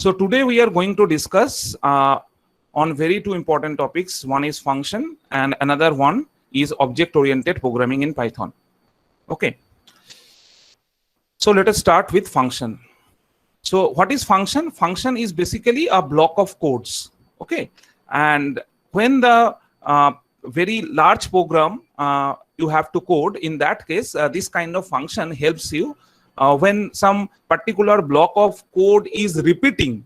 So today we are going to discuss on very two important topics. One is function and another one is object-oriented programming in Python. Okay. So let us start with function. So what is function? Function is basically a block of codes. Okay. And when the very large program you have to code, in that case, this kind of function helps you when some particular block of code is repeating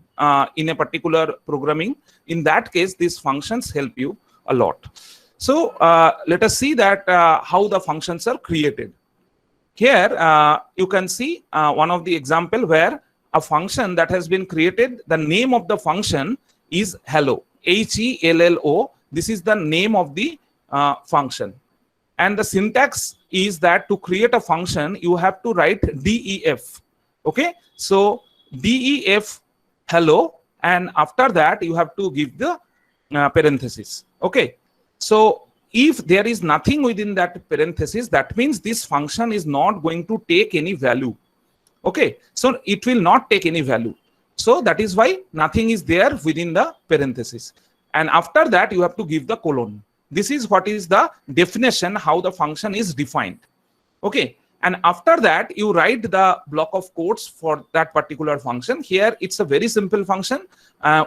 in a particular programming. In that case, these functions help you a lot. So let us see that how the functions are created. Here you can see one of the example where a function that has been created, the name of the function is hello, HELLO. This is the name of the function. And the syntax is that to create a function, you have to write def. Okay, so def hello, and after that you have to give the parenthesis. Okay, so if there is nothing within that parenthesis, that means this function is not going to take any value. Okay, so it will not take any value. So that is why nothing is there within the parenthesis. And after that, you have to give the colon. This is what is the definition, how the function is defined. Okay, and after that, you write the block of codes for that particular function. Here, it's a very simple function.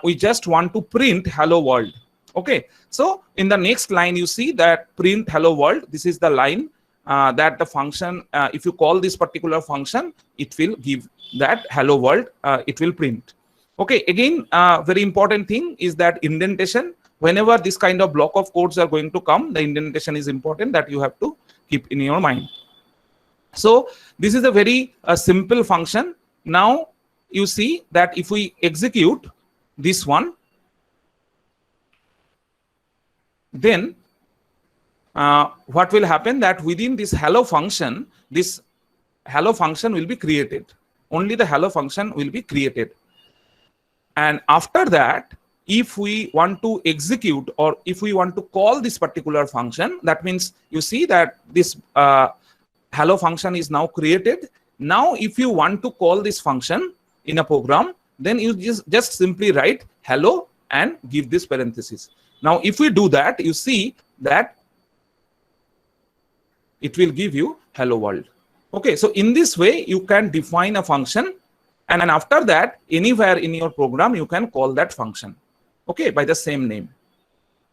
We just want to print hello world. Okay, so in the next line, you see that print hello world. This is the line that the function, if you call this particular function, it will give that hello world, it will print. Okay, again, very important thing is that indentation. Whenever this kind of block of codes are going to come, the indentation is important, that you have to keep in your mind. So this is a very simple function. Now you see that if we execute this one, then what will happen, that within this hello function will be created. Only the hello function will be created. And after that, if we want to execute or if we want to call this particular function, that means you see that this hello function is now created. Now, if you want to call this function in a program, then you just simply write hello and give this parenthesis. Now, if we do that, you see that it will give you hello world. Okay, so in this way, you can define a function, and after that, anywhere in your program, you can call that function. Okay, by the same name.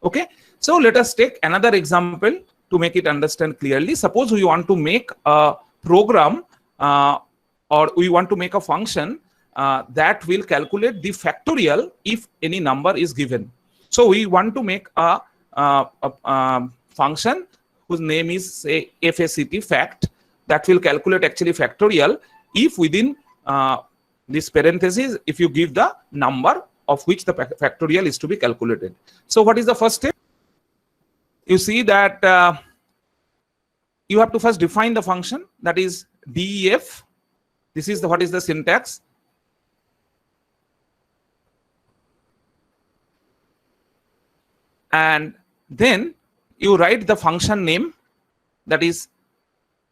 Okay, so let us take another example to make it understand clearly. Suppose we want to make a program or we want to make a function that will calculate the factorial if any number is given. So we want to make a function whose name is, say, FACT, fact, that will calculate actually factorial if within this parenthesis, if you give the number of which the factorial is to be calculated. So what is the first step? You see that you have to first define the function, that is def. This is what is the syntax. And then you write the function name, that is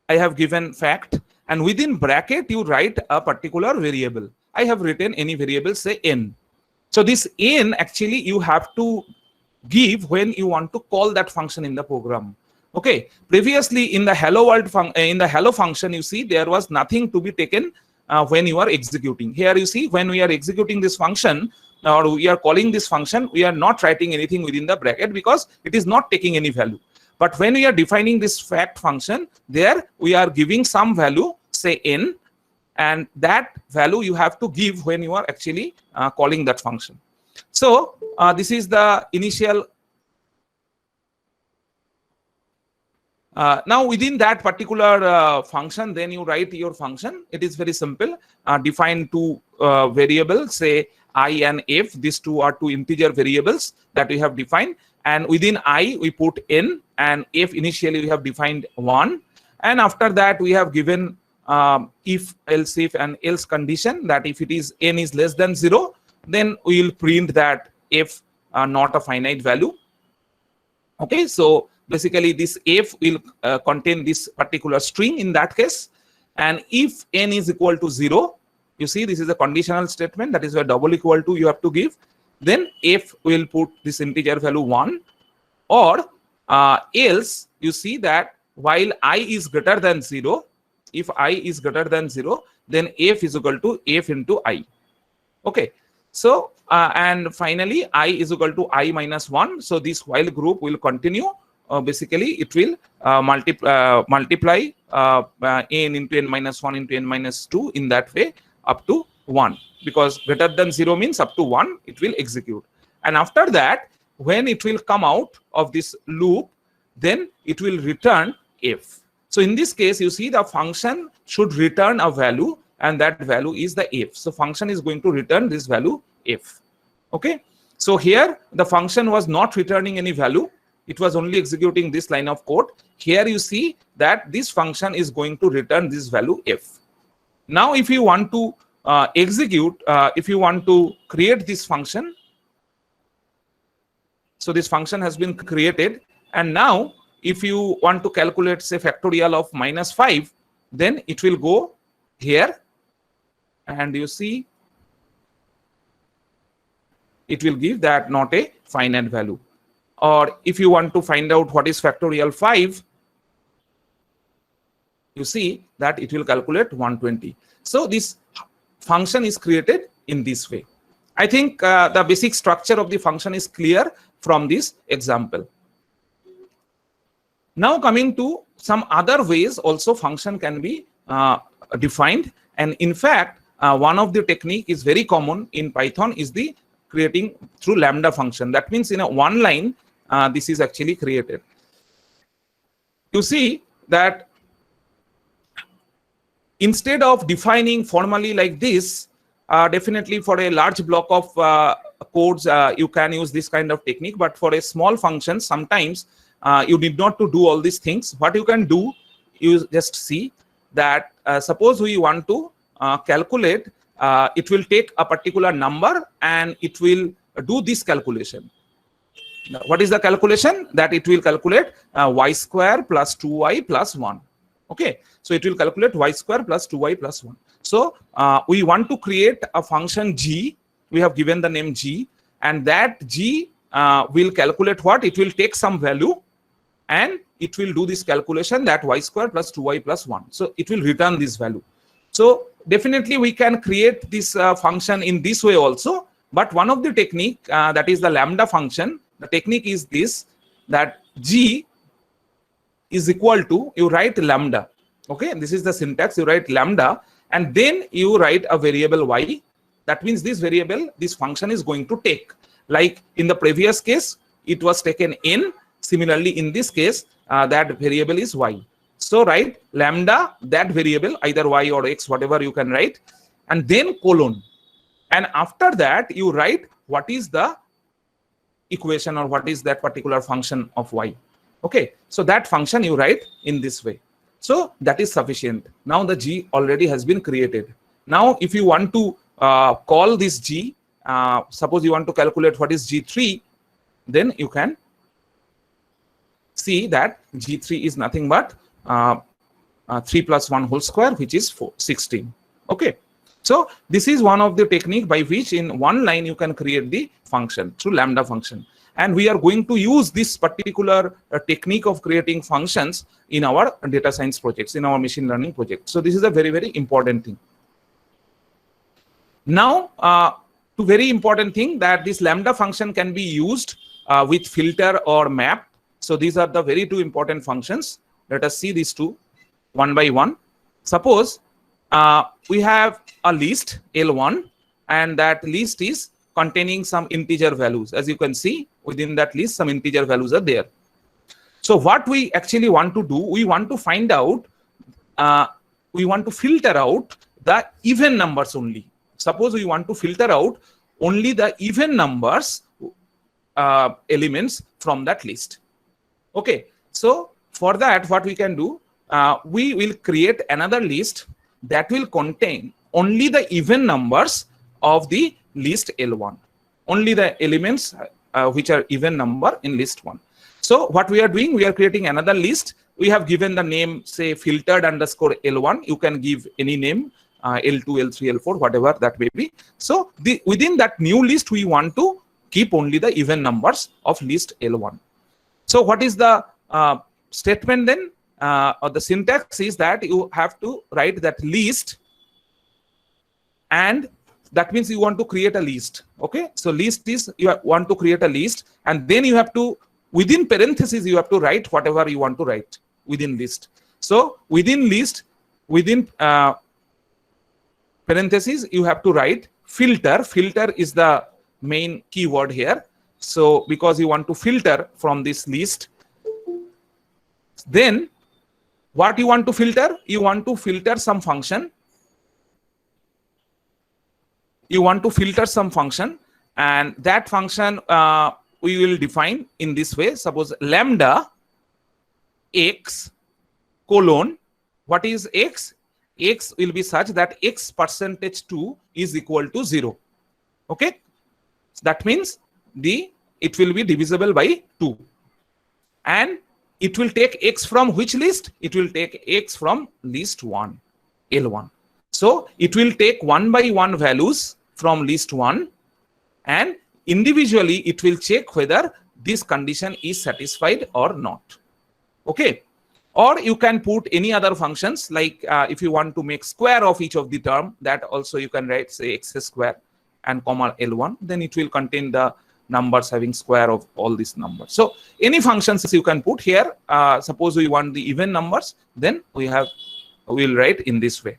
I have given fact, and within bracket you write a particular variable. I have written any variable, say n. So this n actually you have to give when you want to call that function in the program. Okay, previously in the hello world function, you see there was nothing to be taken when you are executing. Here you see when we are executing this function or we are calling this function, we are not writing anything within the bracket because it is not taking any value. But when we are defining this fact function, there we are giving some value, say n, and that value you have to give when you are actually calling that function. So this is the initial. Now within that particular function, then you write your function. It is very simple. Define two variables, say I and f. These two are two integer variables that we have defined. And within I, we put n, and f initially we have defined 1. And after that, we have given if, else if, and else condition, that if it is n is less than 0, then we will print that f not a finite value. Okay, so basically this f will contain this particular string in that case. And if n is equal to 0, You see, this is a conditional statement, that is where double equal to you have to give. Then f will put this integer value 1, or else you see that while I is greater than 0, if I is greater than 0, then f is equal to f into I. Okay, so and finally I is equal to I minus 1. So this while group will continue. Basically it will multiply n into n minus 1 into n minus 2 in that way up to 1, because greater than 0 means up to 1 it will execute. And after that, when it will come out of this loop, then it will return f. So in this case, you see the function should return a value, and that value is the f. So function is going to return this value f. Okay, so here the function was not returning any value, it was only executing this line of code. Here you see that this function is going to return this value f. Now if you want to execute, if you want to create this function, so this function has been created, and now if you want to calculate, say, factorial of -5, then it will go here, and you see it will give that not a finite value. Or if you want to find out what is factorial 5, you see that it will calculate 120. So this function is created in this way. I think the basic structure of the function is clear from this example. Now coming to some other ways also function can be defined, and in fact one of the technique is very common in Python is the creating through lambda function. That means in a one line this is actually created. You see that instead of defining formally like this, definitely for a large block of codes you can use this kind of technique, but for a small function sometimes you need not to do all these things. What you can do, you just see that suppose we want to calculate, it will take a particular number and it will do this calculation. Now, what is the calculation? That it will calculate y square plus 2y plus 1. Okay, so it will calculate y square plus 2y plus 1. So we want to create a function g. We have given the name g, and that g will calculate what? It will take some value and it will do this calculation, that y square plus 2y plus 1. So it will return this value. So definitely we can create this function in this way also, but one of the technique that is the lambda function, the technique is this, that g is equal to, you write lambda. Okay, this is the syntax, you write lambda and then you write a variable y. That means this variable, this function is going to take, like in the previous case it was taken n, similarly in this case that variable is y. So write lambda, that variable, either y or x, whatever you can write, and then colon, and after that you write what is the equation or what is that particular function of y. Okay, so that function you write in this way. So that is sufficient. Now the g already has been created. Now if you want to call this g, suppose you want to calculate what is g3, then you can see that g3 is nothing but 3 plus 1 whole square, which is 16. Okay, so this is one of the technique by which in one line you can create the function through lambda function, and we are going to use this particular technique of creating functions in our data science projects, in our machine learning project. So this is a very, very important thing. Now to very important thing, that this lambda function can be used with filter or map. So these are the very two important functions. Let us see these two one by one. Suppose we have a list L1, and that list is containing some integer values. As you can see, within that list some integer values are there. So what we actually want to do, we want to find out, we want to filter out the even numbers only. Suppose we want to filter out only the even numbers elements from that list. Okay, so for that what we can do, we will create another list that will contain only the even numbers of the list L1, only the elements which are even number in list 1. So what we are doing, we are creating another list. We have given the name, say, filtered underscore L1. You can give any name L2, L3, L4, whatever that may be. So within that new list, we want to keep only the even numbers of list L1. So what is the statement then, or the syntax is that you have to write that list, and that means you want to create a list. Okay, so list is you want to create a list, and then you have to, within parentheses, you have to write whatever you want to write within list. So within list, within parentheses, you have to write filter. Filter is the main keyword here. So because you want to filter from this list, then what you want to filter? You want to filter some function. You want to filter some function, and that function we will define in this way. Suppose lambda x colon, what is x? X will be such that x percentage 2 is equal to 0. Okay, that means it will be divisible by 2, and it will take x from which list? It will take x from list 1, L1. So it will take 1 by 1 values from list 1, and individually it will check whether this condition is satisfied or not. Okay, or you can put any other functions, like if you want to make square of each of the term, that also you can write, say, x square and comma L1, then it will contain the numbers having square of all these numbers. So any functions you can put here. Suppose we want the even numbers, then we'll write in this way.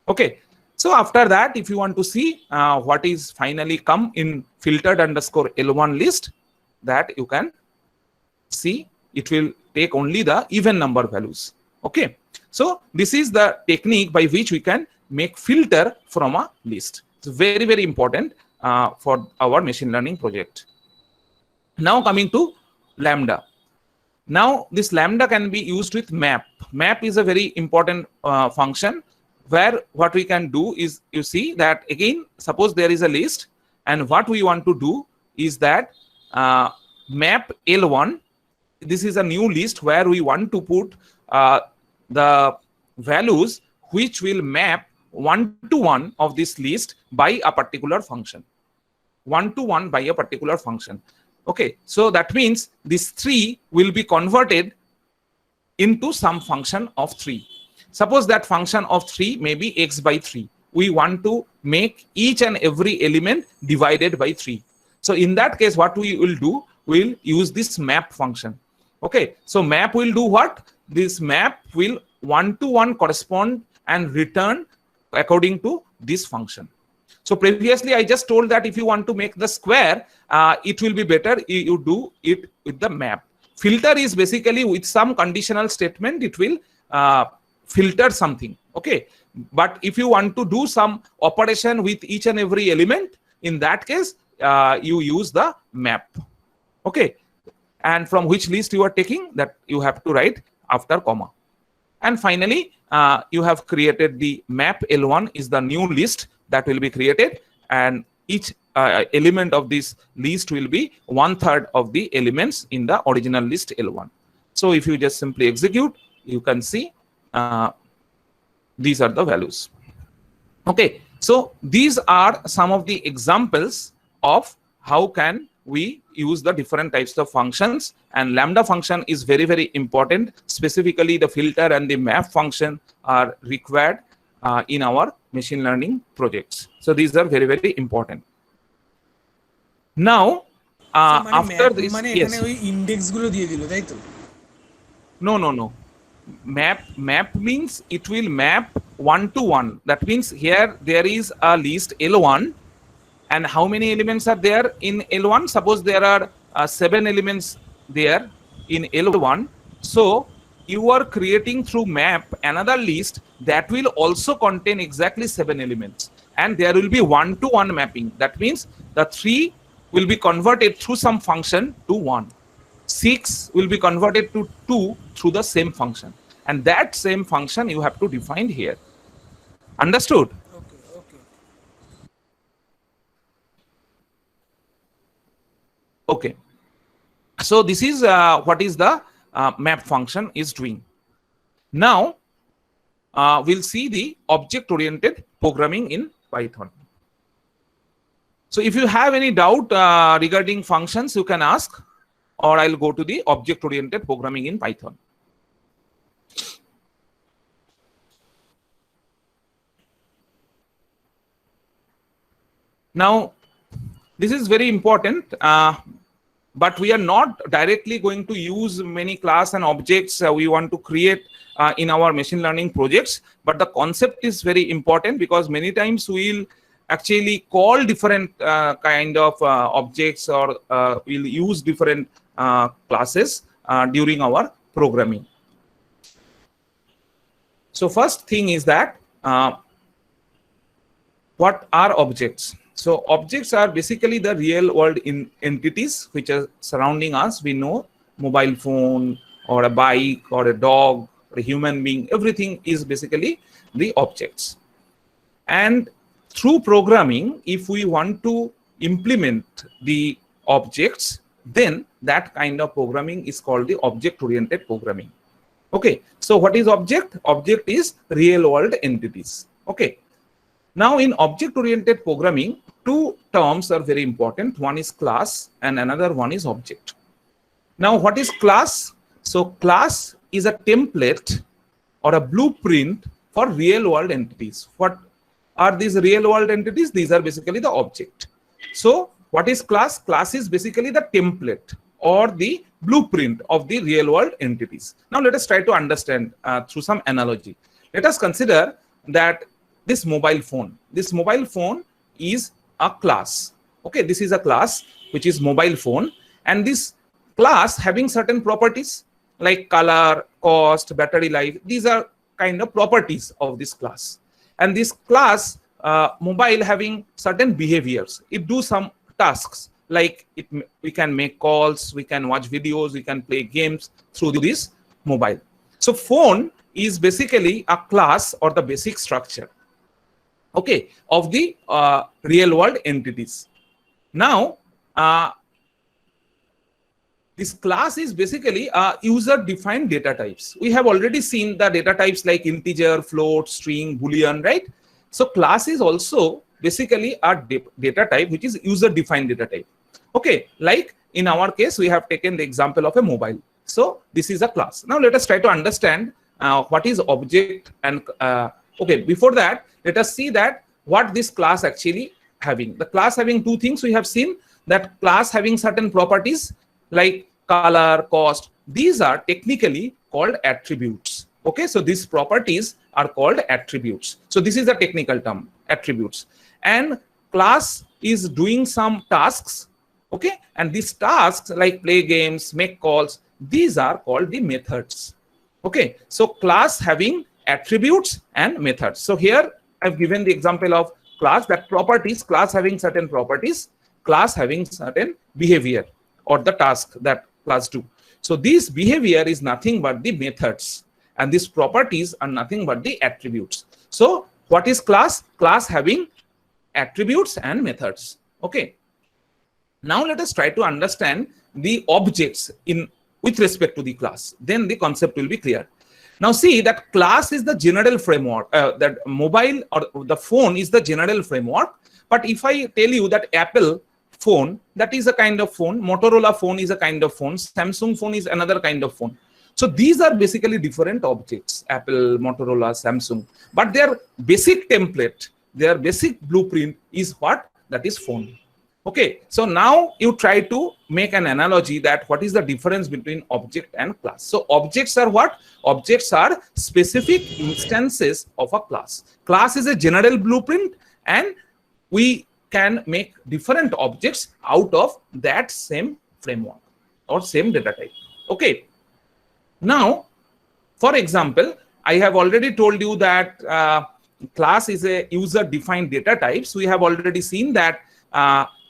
Okay, so after that, if you want to see what is finally come in filtered underscore L1 list, that you can see it will take only the even number values. Okay, so this is the technique by which we can make filter from a list. It's very, very important for our machine learning project. Now coming to lambda. Now this lambda can be used with map. Map is a very important function, where what we can do is, you see that again, suppose there is a list, and what we want to do is that map L1. This is a new list where we want to put the values which will map 1 to 1 of this list by a particular function. 1 to 1 by a particular function. Okay, so that means this 3 will be converted into some function of 3. Suppose that function of 3 may be x by 3. We want to make each and every element divided by 3. So in that case, what we will do, we'll use this map function. Okay, so map will do what? This map will 1 to 1 correspond and return according to this function. So previously I just told that if you want to make the square, it will be better you do it with the map. Filter is basically with some conditional statement, it will filter something. Okay, but if you want to do some operation with each and every element, in that case you use the map. Okay, and from which list you are taking, that you have to write after comma. And finally you have created the map L1 is the new list that will be created, and each element of this list will be 1/3 of the elements in the original list L1. So if you just simply execute, you can see these are the values. Okay, so these are some of the examples of how can we use the different types of functions, and lambda function is very, very important. Specifically the filter and the map function are required in our machine learning projects. So these are very, very important. Now after this, yes, no, map means it will map 1 to 1. That means here there is a list L1, and how many elements are there in L1? Suppose there are 7 elements there in L1. So you are creating through map another list that will also contain exactly 7 elements, and there will be 1 to 1 mapping. That means the 3 will be converted through some function to 1. 6 will be converted to 2 through the same function, and that same function you have to define here. Understood? Okay, so this is what is the map function is doing. Now we'll see the object-oriented programming in Python. So if you have any doubt regarding functions, you can ask, or I'll go to the object-oriented programming in Python. Now, this is very important, but we are not directly going to use many class and objects we want to create in our machine learning projects. But the concept is very important, because many times we'll actually call different kind of objects, or we'll use different classes during our programming. So first thing is that what are objects? So objects are basically the real world entities which are surrounding us. We know mobile phone or a bike or a dog or a human being, everything is basically the objects. And through programming, if we want to implement the objects, then that kind of programming is called the object-oriented programming. Okay, so what is object? Object is real world entities. Okay. Now, in object-oriented programming, two terms are very important. One is class and another one is object. Now, what is class? So, class is a template or a blueprint for real-world entities. What are these real-world entities? These are basically the object. So, what is class? Class is basically the template or the blueprint of the real-world entities. Now, let us try to understand through some analogy. Let us consider that this mobile phone is a class. Okay, this is a class which is mobile phone, and this class having certain properties like color, cost, battery life. These are kind of properties of this class. And this class mobile having certain behaviors. It do some tasks like we can make calls, we can watch videos, we can play games through this mobile. So phone is basically a class or the basic structure, okay, of the real world entities. Now, this class is basically user defined data types. We have already seen the data types like integer, float, string, boolean, right? So class is also basically a data type which is user defined data type. Okay, like in our case, we have taken the example of a mobile. So this is a class. Now let us try to understand what is object and okay, before that, let us see that what this class actually having. The class having two things. We have seen that class having certain properties like color, cost. These are technically called attributes. Okay, so these properties are called attributes. So this is a technical term, attributes. And class is doing some tasks. Okay, and these tasks like play games, make calls, these are called the methods. Okay, so class having attributes and methods. So here I've given the example of class, that properties, class having certain properties, class having certain behavior or the task that class do. So this behavior is nothing but the methods, and these properties are nothing but the attributes. So what is class? Class having attributes and methods. Okay. Now let us try to understand the objects with respect to the class. Then the concept will be clear. Now see that class is the general framework, that mobile or the phone is the general framework. But if I tell you that Apple phone, that is a kind of phone, Motorola phone is a kind of phone, Samsung phone is another kind of phone. So these are basically different objects, Apple, Motorola, Samsung. But their basic template, their basic blueprint is what? That is phone. Okay, so now you try to make an analogy that what is the difference between object and class. So objects are what? Objects are specific instances of a class. Class is a general blueprint, and we can make different objects out of that same framework or same data type. Okay. Now, for example, I have already told you that class is a user defined data type. So we have already seen that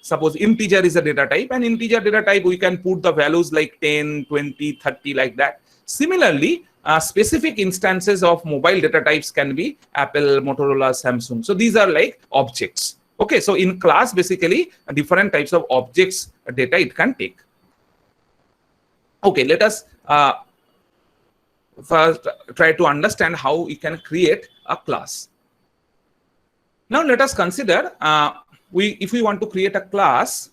suppose integer is a data type, and integer data type we can put the values like 10, 20, 30 like that. Similarly, specific instances of mobile data types can be Apple, Motorola, Samsung. So these are like objects. Okay, so in class basically different types of objects data it can take. Okay, let us first try to understand how we can create a class. Now let us consider if we want to create a class,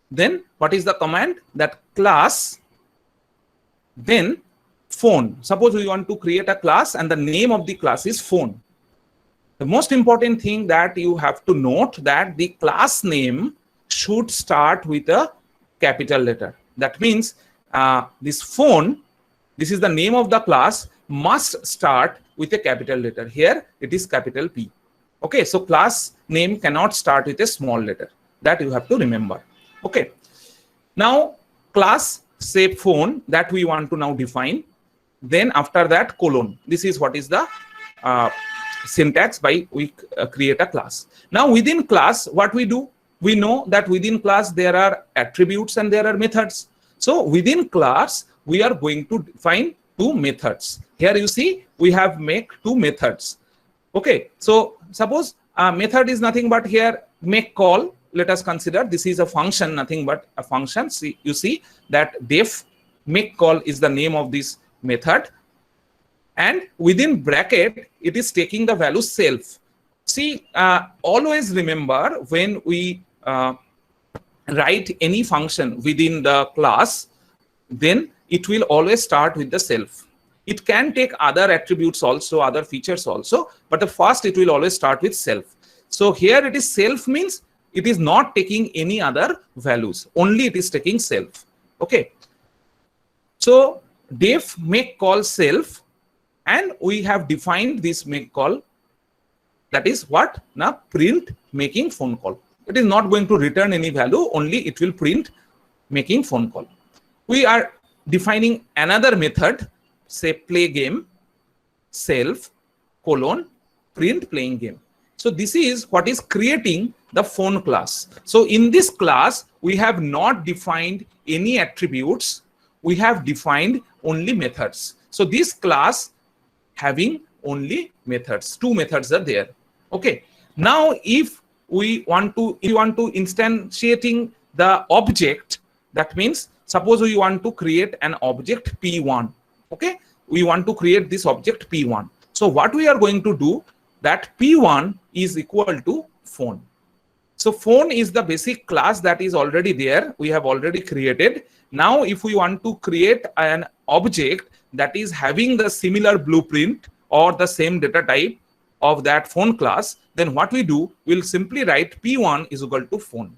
then what is the command? That class, then phone. Suppose we want to create a class and the name of the class is phone. The most important thing that you have to note that the class name should start with a capital letter. That means this phone, this is the name of the class, must start with a capital letter. Here it is capital P. Okay, so class name cannot start with a small letter. That you have to remember. Okay. Now class say phone that we want to now define. Then after that colon. This is what is the syntax by we create a class. Now within class, what we do? We know that within class there are attributes and there are methods. So within class, we are going to define two methods. Here you see we have make two methods. Okay, so suppose a method is nothing but here make call. Let us consider this is a function, nothing but a function. See, you see that def make call is the name of this method, and within bracket it is taking the value self. See, always remember when we write any function within the class, then it will always start with the self. It can take other attributes also, other features also, but the first it will always start with self. So here it is self means it is not taking any other values, only it is taking self. Okay, so def make call self, and we have defined this make call, that is what? Now print making phone call. It is not going to return any value, only it will print making phone call. We are defining another method, say play game self colon print playing game. So this is what is creating the phone class. So in this class, we have not defined any attributes. We have defined only methods. So this class having only methods. Two methods are there. Okay. Now if we want to instantiating the object, that means suppose we want to create an object P1. Okay. We want to create this object P1. So what we are going to do, that P1 is equal to phone. So phone is the basic class that is already there. We have already created. Now if we want to create an object that is having the similar blueprint or the same data type of that phone class, then what we do, we'll simply write P1 is equal to phone.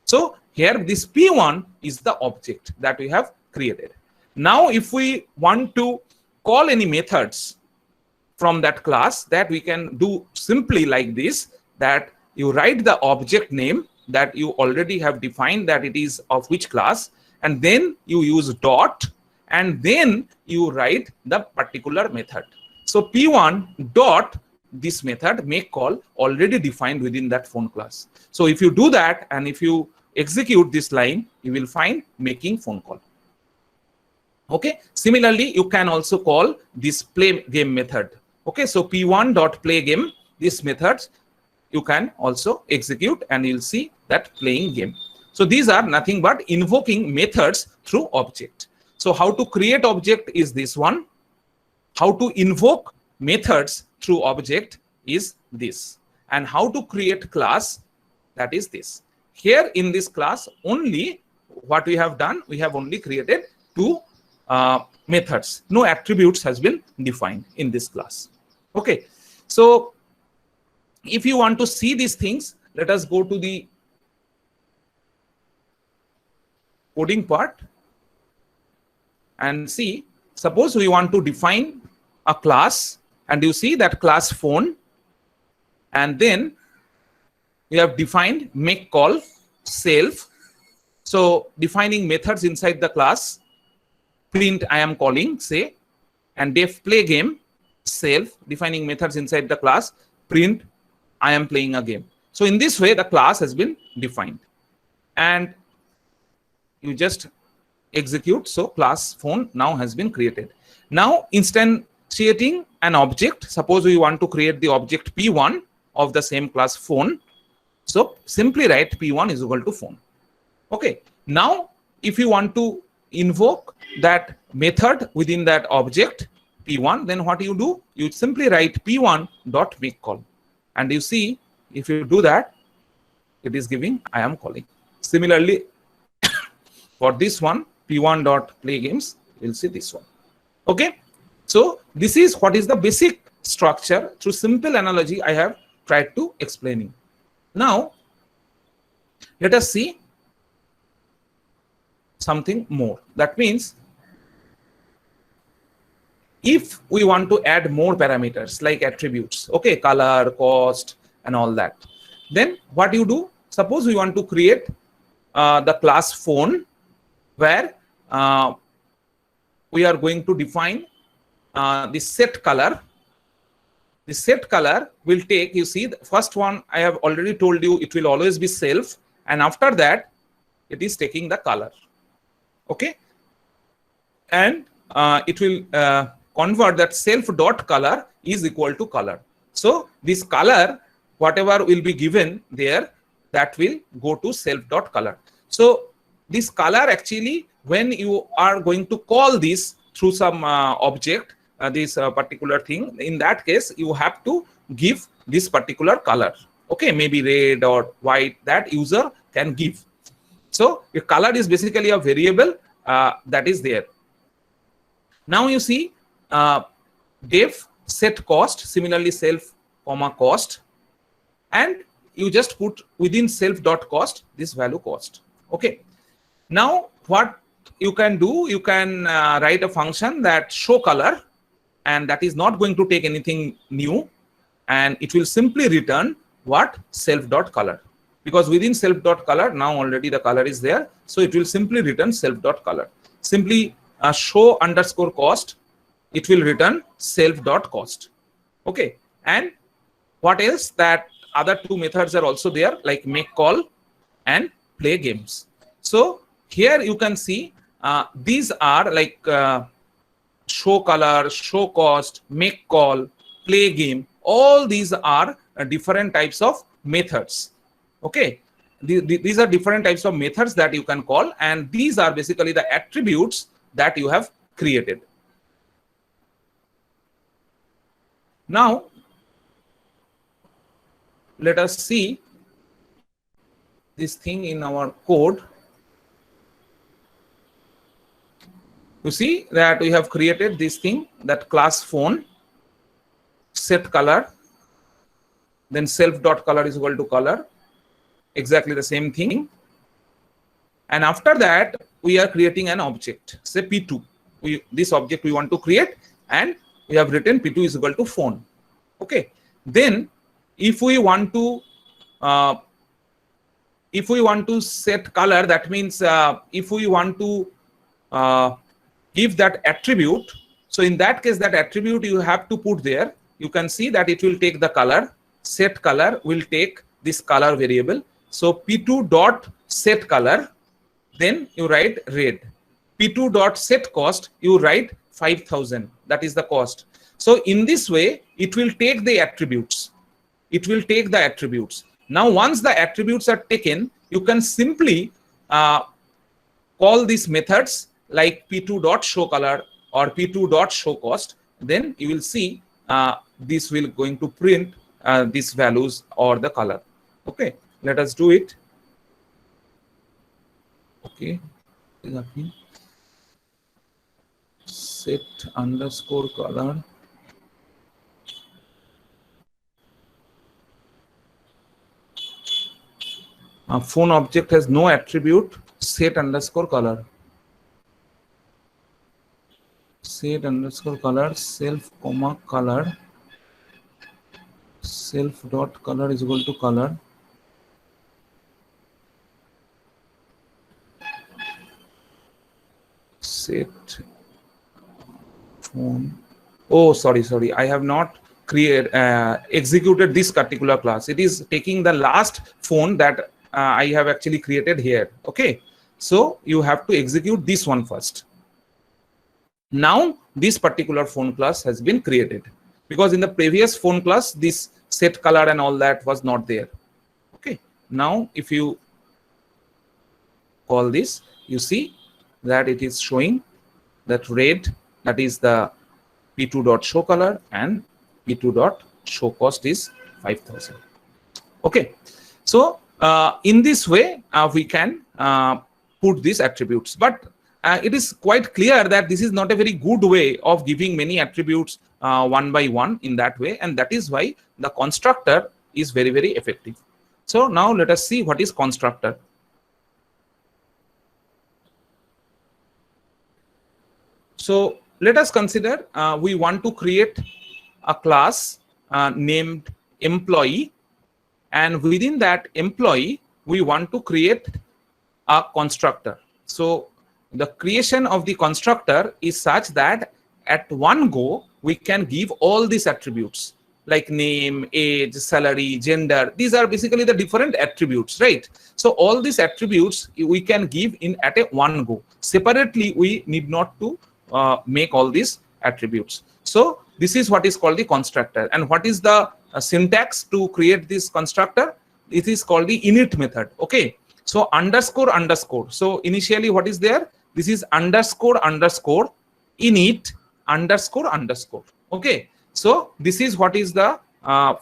So here this P1 is the object that we have created. Now if we want to call any methods from that class, that we can do simply like this, that you write the object name that you already have defined that it is of which class, and then you use dot, and then you write the particular method. So P1 dot this method make call already defined within that phone class. So if you do that and if you execute this line, you will find making phone call. Okay. Similarly, you can also call this play game method. Okay. So P1 dot play game, this method you can also execute and you'll see that playing game. So these are nothing but invoking methods through object. So how to create object is this one. How to invoke methods through object is this. And how to create class, that is this. Here in this class, only what we have done, we have only created two methods. No attributes has been defined in this class. Okay. So if you want to see these things, let us go to the coding part and see. Suppose we want to define a class, and you see that class phone, and then we have defined make call self. So defining methods inside the class, print I am calling say, and def play game self, defining methods inside the class, print I am playing a game. So in this way the class has been defined, and you just execute. So class phone now has been created. Now instantiating an object, suppose we want to create the object P1 of the same class phone. So simply write P1 is equal to phone. Okay. Now if you want to invoke that method within that object P1, then what you do, you simply write P1 dot make call, and you see if you do that, it is giving I am calling. Similarly, for this one, P1 dot play games, you'll see this one. Okay, so this is what is the basic structure. Through simple analogy, I have tried to explaining. Now, let us see something more. That means if we want to add more parameters like attributes, okay, color, cost, and all that, then what you do, suppose we want to create the class phone, where we are going to define the set color. The set color will take, you see, the first one I have already told you, it will always be self, and after that it is taking the color. Okay, and it will convert that self dot color is equal to color. So this color, whatever will be given there, that will go to self dot color. So this color actually, when you are going to call this through some object, this particular thing, in that case you have to give this particular color. Okay, maybe red or white, that user can give. So your color is basically a variable that is there. Now you see def set cost, similarly self comma cost, and you just put within self dot cost this value cost. Okay, now what you can do, you can write a function that show color, and that is not going to take anything new, and it will simply return what, self dot color, because within self dot color now already the color is there, so it will simply return self dot color. Simply show underscore cost, it will return self dot cost. Okay, and what else, that other two methods are also there, like make call and play games. So here you can see these are like show color, show cost, make call, play game. All these are different types of methods. Okay, these are different types of methods that you can call, and these are basically the attributes that you have created. Now let us see this thing in our code. You see that we have created this thing, that class phone, set color, then self dot color is equal to color, exactly the same thing. And after that we are creating an object, say P2. This object we want to create, and we have written P2 is equal to phone. Okay, then if we want to set color, that means if we want to give that attribute, so in that case that attribute you have to put there. You can see that it will take the color, set color will take this color variable. So P2 dot set color, then you write red. P2 dot set cost, you write 5,000, that is the cost. So in this way it will take the attributes. It will take the attributes. Now once the attributes are taken, you can simply call these methods like P2 dot show color or P2 dot show cost. Then you will see this will going to print these values or the color. Okay, let us do it. Okay, set underscore color. Phone object has no attribute, set underscore color. Set underscore color, self comma color, self dot color is equal to color. Set phone. Oh, sorry. I have not executed this particular class. It is taking the last phone that I have actually created here. Okay, so you have to execute this one first. Now this particular phone class has been created, because in the previous phone class this set color and all that was not there. Okay, now if you call this, you see that it is showing that red, that is the p2 dot show color and p2 dot show cost is 5,000. Okay, so in this way we can put these attributes, but it is quite clear that this is not a very good way of giving many attributes one by one in that way, and that is why the constructor is very, very effective. So now let us see what is constructor. So let us consider we want to create a class named employee, and within that employee we want to create a constructor. So the creation of the constructor is such that at one go we can give all these attributes like name, age, salary, gender. These are basically the different attributes, right? So all these attributes we can give in at a one go. Separately we need not to make all these attributes. So this is what is called the constructor. And what is the syntax to create this constructor? It is called the init method. Okay, so underscore underscore. So initially what is there? This is underscore underscore init underscore underscore. Okay, so this is what is the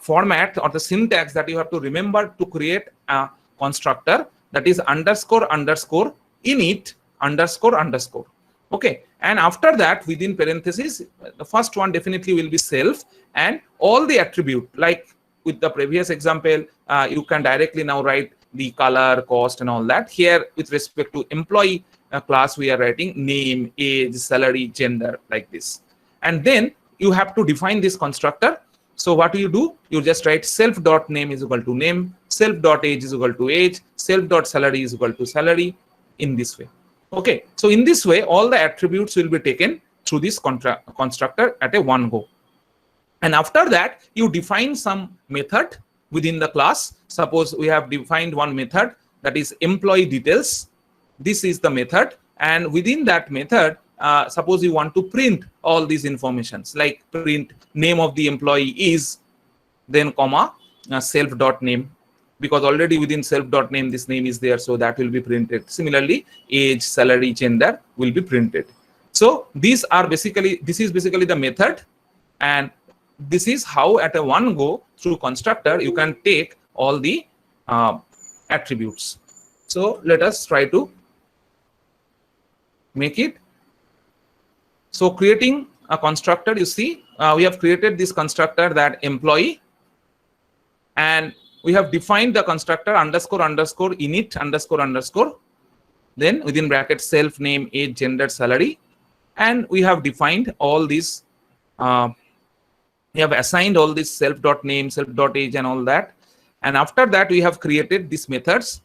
format or the syntax that you have to remember to create a constructor, that is underscore underscore init underscore underscore. Okay, and after that within parentheses the first one definitely will be self, and all the attribute, like with the previous example you can directly now write the color, cost and all that. Here with respect to employee class we are writing name, age, salary, gender, like this. And then you have to define this constructor. So what do? You just write self dot name is equal to name, self dot age is equal to age, self dot salary is equal to salary, in this way. Okay, so in this way all the attributes will be taken through this constructor at a one go. And after that you define some method within the class. Suppose we have defined one method, that is employee details. This is the method, and within that method suppose you want to print all these informations, like print name of the employee is, then comma self dot name, because already within self dot name this name is there, so that will be printed. Similarly age, salary, gender will be printed. So these are basically, this is basically the method, and this is how at a one go through constructor you can take all the attributes. So let us try to make it. So creating a constructor, you see we have created this constructor, that employee, and we have defined the constructor underscore underscore init underscore underscore, then within bracket self, name, age, gender, salary, and we have defined all these we have assigned all this self dot name, self dot age and all that. And after that we have created these methods.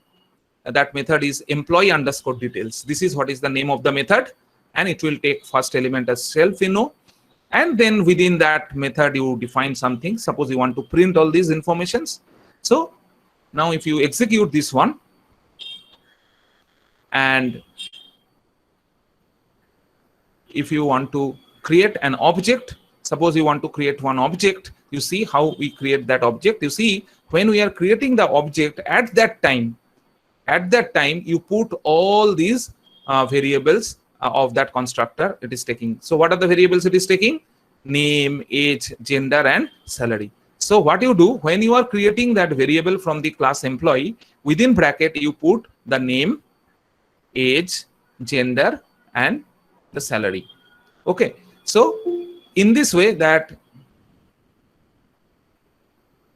That method is employee underscore details. This is what is the name of the method, and it will take first element as self, and then within that method you define something. Suppose you want to print all these informations. So now if you execute this one, and if you want to create an object, suppose you want to create one object, you see how we create that object. You see, when we are creating the object, at that time you put all these variables of that constructor it is taking. So what are the variables it is taking? Name, age, gender and salary. So what you do when you are creating that variable from the class employee, within bracket you put the name, age, gender and the salary. Okay, so in this way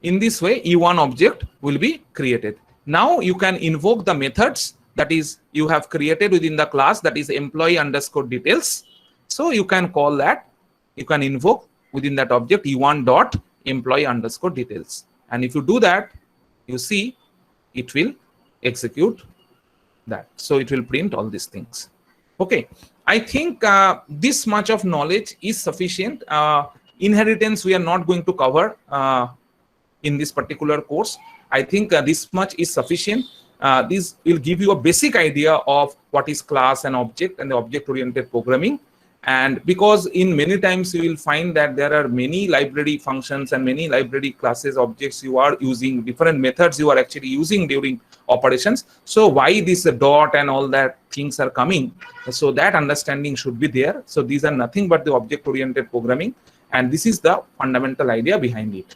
E1 object will be created. Now you can invoke the methods that is you have created within the class, that is employee underscore details. So you can call that, you can invoke within that object E1 dot employee underscore details, and if you do that, you see it will execute that. So it will print all these things. Okay, I think this much of knowledge is sufficient. Inheritance we are not going to cover in this particular course. I think this much is sufficient. This will give you a basic idea of what is class and object and the object-oriented programming. And because in many times you will find that there are many library functions and many library classes, objects you are using, different methods you are actually using during operations. So why this dot and all that things are coming. So that understanding should be there. So these are nothing but the object oriented programming, and this is the fundamental idea behind it.